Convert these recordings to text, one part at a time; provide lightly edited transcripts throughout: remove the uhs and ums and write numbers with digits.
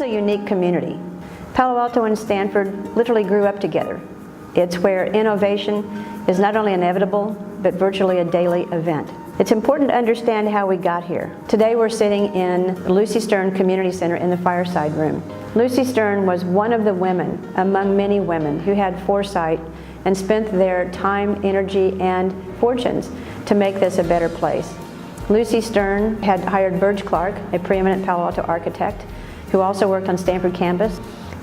is a unique community. Palo Alto and Stanford literally grew up together. It's where innovation is not only inevitable, but virtually a daily event. It's important to understand how we got here. Today we're sitting in Lucy Stern Community Center in the Fireside Room. Lucy Stern was one of the women, among many women, who had foresight and spent their time, energy, and fortunes to make this a better place. Lucy Stern had hired Burge Clark, a preeminent Palo Alto architect, who also worked on Stanford campus,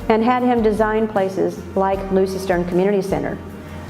and had him design places like Lucy Stern Community Center,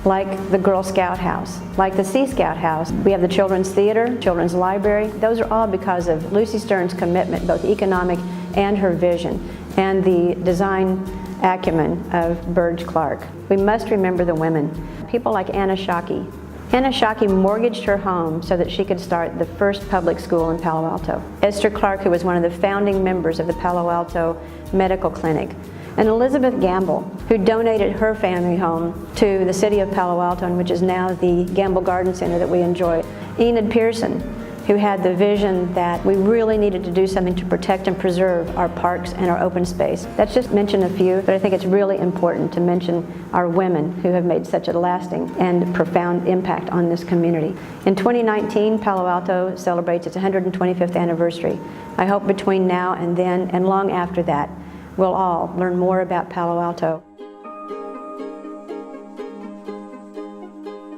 like the Girl Scout House, like the Sea Scout House. We have the Children's Theater, Children's Library. Those are all because of Lucy Stern's commitment, both economic and her vision, and the design acumen of Burge Clark. We must remember the women. People like Anna Shockey. Anna Shockey mortgaged her home so that she could start the first public school in Palo Alto. Esther Clark, who was one of the founding members of the Palo Alto Medical Clinic. And Elizabeth Gamble, who donated her family home to the city of Palo Alto, which is now the Gamble Garden Center that we enjoy. Enid Pearson, who had the vision that we really needed to do something to protect and preserve our parks and our open space. That's just mention a few, but I think it's really important to mention our women who have made such a lasting and profound impact on this community. In 2019, Palo Alto celebrates its 125th anniversary. I hope between now and then, and long after that, we'll all learn more about Palo Alto.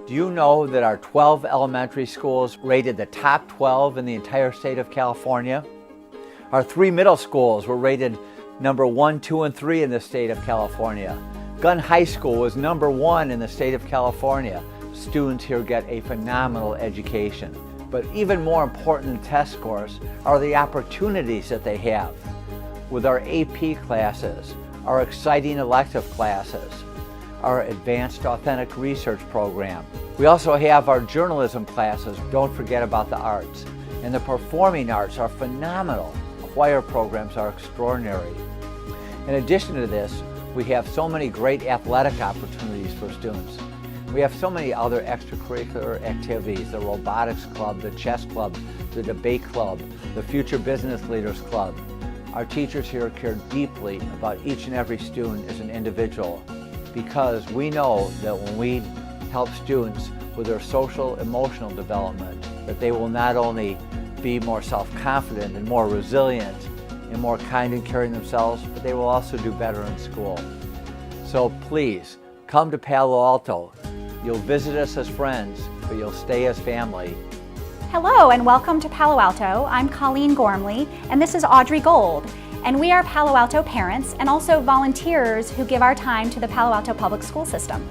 Do you know that our 12 elementary schools rated the top 12 in the entire state of California? Our 3 middle schools were rated number 1, 2, and 3 in the state of California. Gunn High School was number 1 in the state of California. Students here get a phenomenal education. But even more important than test scores are the opportunities that they have. With our AP classes, our exciting elective classes, our advanced authentic research program. We also have our journalism classes. Don't forget about the arts. And the performing arts are phenomenal. Choir programs are extraordinary. In addition to this, we have so many great athletic opportunities for students. We have so many other extracurricular activities, the robotics club, the chess club, the debate club, the future business leaders club. Our teachers here care deeply about each and every student as an individual, because we know that when we help students with their social, emotional development, that they will not only be more self-confident and more resilient and more kind and caring themselves, but they will also do better in school. So please, come to Palo Alto. You'll visit us as friends, but you'll stay as family. Hello and welcome to Palo Alto. I'm Colleen Gormley and this is Audrey Gold. And we are Palo Alto parents and also volunteers who give our time to the Palo Alto public school system.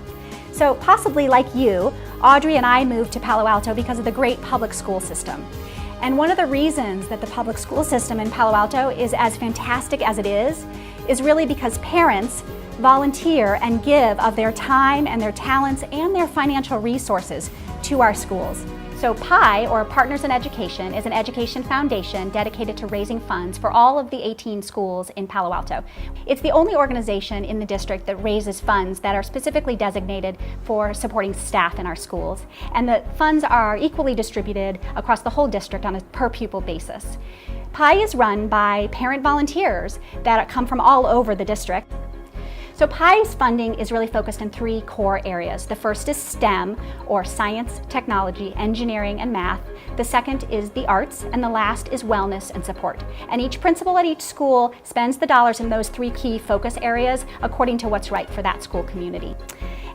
So possibly like you, Audrey and I moved to Palo Alto because of the great public school system. And one of the reasons that the public school system in Palo Alto is as fantastic as it is really because parents volunteer and give of their time and their talents and their financial resources to our schools. So PI, or Partners in Education, is an education foundation dedicated to raising funds for all of the 18 schools in Palo Alto. It's the only organization in the district that raises funds that are specifically designated for supporting staff in our schools. And the funds are equally distributed across the whole district on a per pupil basis. PI is run by parent volunteers that come from all over the district. So PI's funding is really focused in 3 core areas. The first is STEM, or science, technology, engineering, and math. The second is the arts, and the last is wellness and support. And each principal at each school spends the dollars in those 3 key focus areas according to what's right for that school community.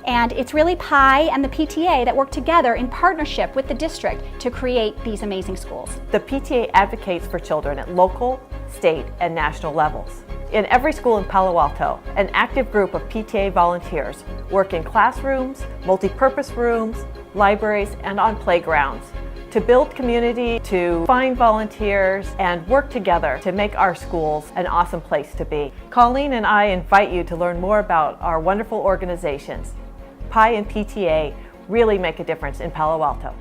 And it's really PI and the PTA that work together in partnership with the district to create these amazing schools. The PTA advocates for children at local, state, and national levels. In every school in Palo Alto, an active group of PTA volunteers work in classrooms, multi-purpose rooms, libraries, and on playgrounds to build community, to find volunteers, and work together to make our schools an awesome place to be. Colleen and I invite you to learn more about our wonderful organizations. PI and PTA really make a difference in Palo Alto.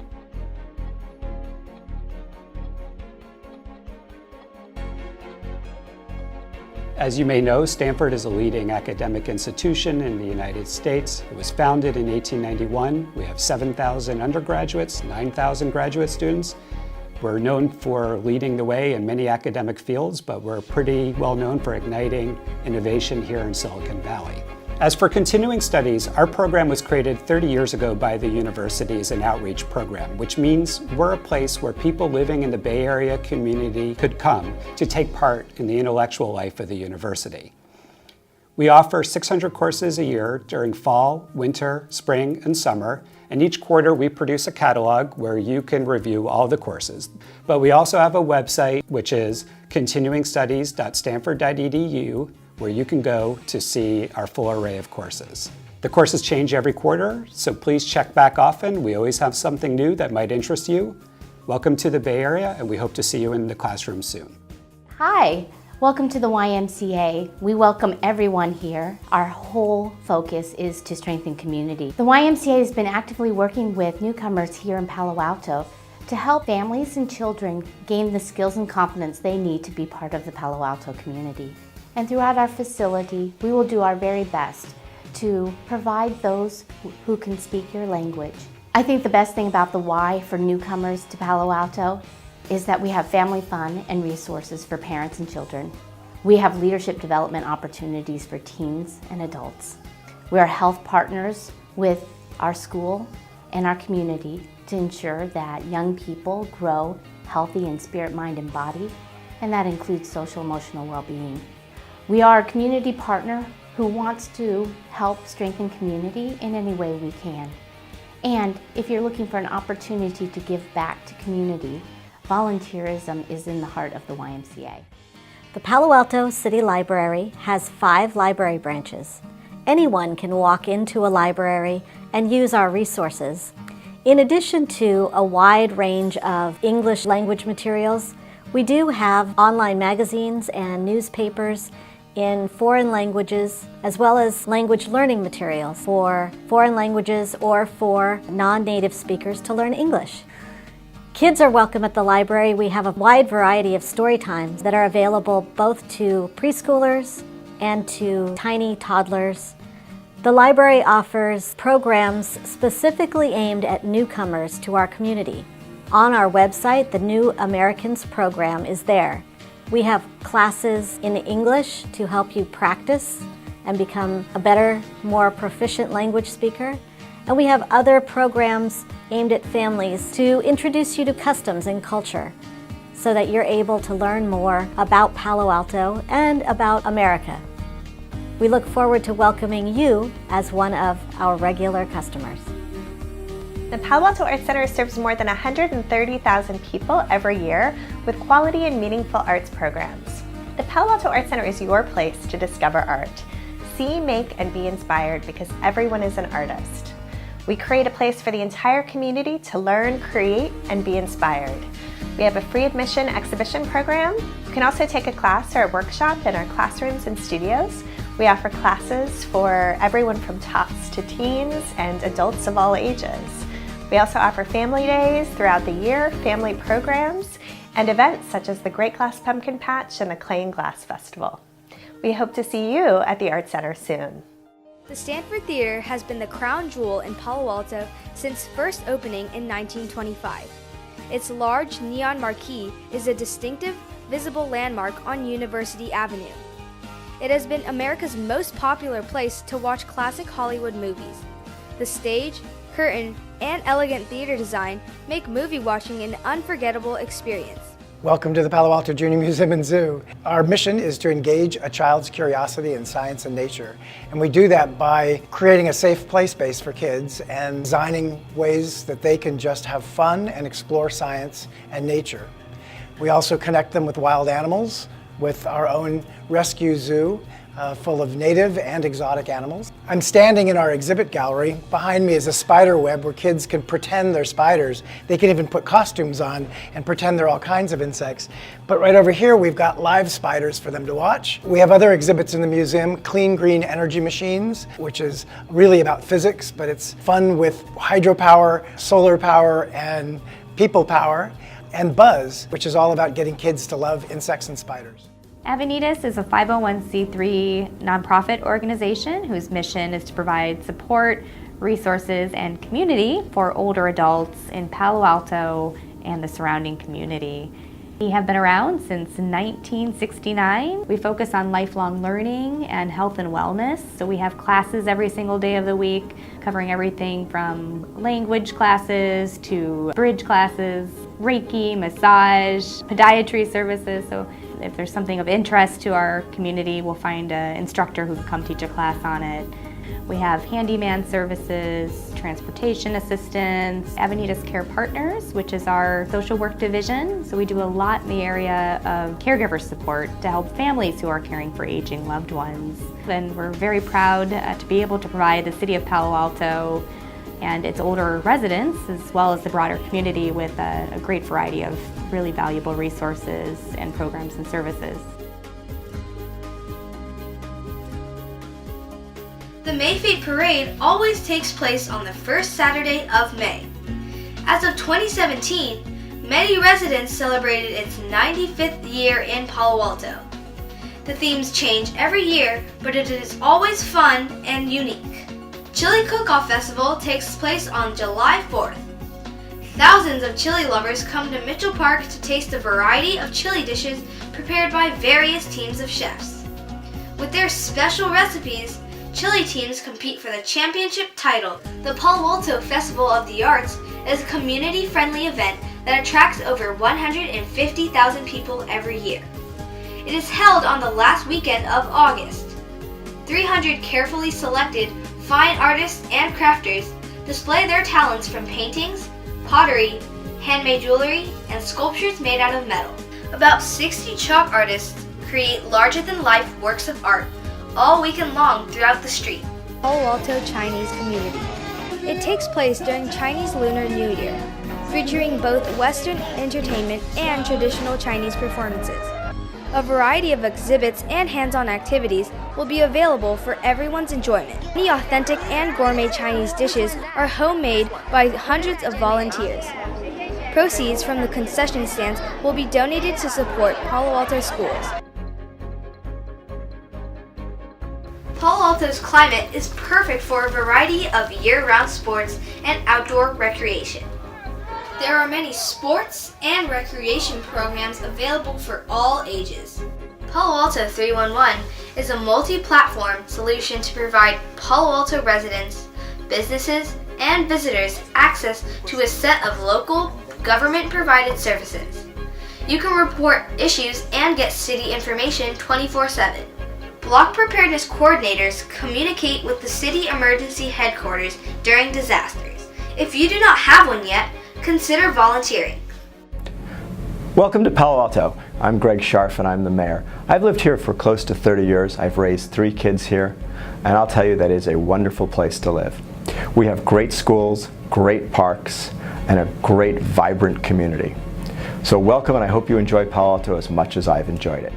As you may know, Stanford is a leading academic institution in the United States. It was founded in 1891. We have 7,000 undergraduates, 9,000 graduate students. We're known for leading the way in many academic fields, but we're pretty well known for igniting innovation here in Silicon Valley. As for continuing studies, our program was created 30 years ago by the university as an outreach program, which means we're a place where people living in the Bay Area community could come to take part in the intellectual life of the university. We offer 600 courses a year during fall, winter, spring, and summer, and each quarter we produce a catalog where you can review all the courses. But we also have a website, which is continuingstudies.stanford.edu, where you can go to see our full array of courses. The courses change every quarter, so please check back often. We always have something new that might interest you. Welcome to the Bay Area, and we hope to see you in the classroom soon. Hi, welcome to the YMCA. We welcome everyone here. Our whole focus is to strengthen community. The YMCA has been actively working with newcomers here in Palo Alto to help families and children gain the skills and confidence they need to be part of the Palo Alto community. And throughout our facility, we will do our very best to provide those who can speak your language. I think the best thing about the Y for newcomers to Palo Alto is that we have family fun and resources for parents and children. We have leadership development opportunities for teens and adults. We are health partners with our school and our community to ensure that young people grow healthy in spirit, mind, and body, and that includes social emotional well-being. We are a community partner who wants to help strengthen community in any way we can. And if you're looking for an opportunity to give back to community, volunteerism is in the heart of the YMCA. The Palo Alto City Library has 5 library branches. Anyone can walk into a library and use our resources. In addition to a wide range of English language materials, we do have online magazines and newspapers in foreign languages, as well as language learning materials for foreign languages or for non-native speakers to learn English. Kids are welcome at the library. We have a wide variety of story times that are available both to preschoolers and to tiny toddlers. The library offers programs specifically aimed at newcomers to our community. On our website, the New Americans program is there. We have classes in English to help you practice and become a better, more proficient language speaker. And we have other programs aimed at families to introduce you to customs and culture so that you're able to learn more about Palo Alto and about America. We look forward to welcoming you as one of our regular customers. The Palo Alto Art Center serves more than 130,000 people every year with quality and meaningful arts programs. The Palo Alto Art Center is your place to discover art. See, make, and be inspired because everyone is an artist. We create a place for the entire community to learn, create, and be inspired. We have a free admission exhibition program. You can also take a class or a workshop in our classrooms and studios. We offer classes for everyone from tots to teens and adults of all ages. We also offer family days throughout the year, family programs, and events such as the Great Glass Pumpkin Patch and the Clay and Glass Festival. We hope to see you at the Art Center soon. The Stanford Theater has been the crown jewel in Palo Alto since first opening in 1925. Its large neon marquee is a distinctive, visible landmark on University Avenue. It has been America's most popular place to watch classic Hollywood movies. The stage, curtain, and elegant theater design make movie watching an unforgettable experience. Welcome to the Palo Alto Junior Museum and Zoo. Our mission is to engage a child's curiosity in science and nature. And we do that by creating a safe play space for kids and designing ways that they can just have fun and explore science and nature. We also connect them with wild animals, with our own rescue zoo full of native and exotic animals. I'm standing in our exhibit gallery. Behind me is a spider web where kids can pretend they're spiders. They can even put costumes on and pretend they're all kinds of insects. But right over here we've got live spiders for them to watch. We have other exhibits in the museum, clean green energy machines, which is really about physics, but it's fun with hydropower, solar power, and people power. And Buzz, which is all about getting kids to love insects and spiders. Avenidas is a 501c3 nonprofit organization whose mission is to provide support, resources, and community for older adults in Palo Alto and the surrounding community. We have been around since 1969. We focus on lifelong learning and health and wellness. So we have classes every single day of the week, covering everything from language classes to bridge classes, Reiki, massage, podiatry services. So if there's something of interest to our community, we'll find an instructor who can come teach a class on it. We have handyman services, transportation assistance, Avenidas Care Partners, which is our social work division. So we do a lot in the area of caregiver support to help families who are caring for aging loved ones. And we're very proud to be able to provide the City of Palo Alto and its older residents, as well as the broader community, with a great variety of really valuable resources and programs and services. The Mayfete Parade always takes place on the first Saturday of May. As of 2017, many residents celebrated its 95th year in Palo Alto. The themes change every year, but it is always fun and unique. Chili Cook-Off Festival takes place on July 4th. Thousands of chili lovers come to Mitchell Park to taste a variety of chili dishes prepared by various teams of chefs. With their special recipes, chili teams compete for the championship title. The Palo Alto Festival of the Arts is a community-friendly event that attracts over 150,000 people every year. It is held on the last weekend of August. 300 carefully selected fine artists and crafters display their talents from paintings, pottery, handmade jewelry, and sculptures made out of metal. About 60 chalk artists create larger-than-life works of art all weekend long throughout the street. Palo Alto Chinese Community. It takes place during Chinese Lunar New Year, featuring both Western entertainment and traditional Chinese performances. A variety of exhibits and hands-on activities will be available for everyone's enjoyment. Many authentic and gourmet Chinese dishes are homemade by hundreds of volunteers. Proceeds from the concession stands will be donated to support Palo Alto schools. Palo Alto's climate is perfect for a variety of year-round sports and outdoor recreation. There are many sports and recreation programs available for all ages. Palo Alto 311 is a multi-platform solution to provide Palo Alto residents, businesses, and visitors access to a set of local, government-provided services. You can report issues and get city information 24/7. Block preparedness coordinators communicate with the city emergency headquarters during disasters. If you do not have one yet, consider volunteering. Welcome to Palo Alto. I'm Greg Scharf and I'm the mayor. I've lived here for close to 30 years. I've raised 3 kids here, and I'll tell you that it's a wonderful place to live. We have great schools, great parks, and a great, vibrant community. So welcome, and I hope you enjoy Palo Alto as much as I've enjoyed it.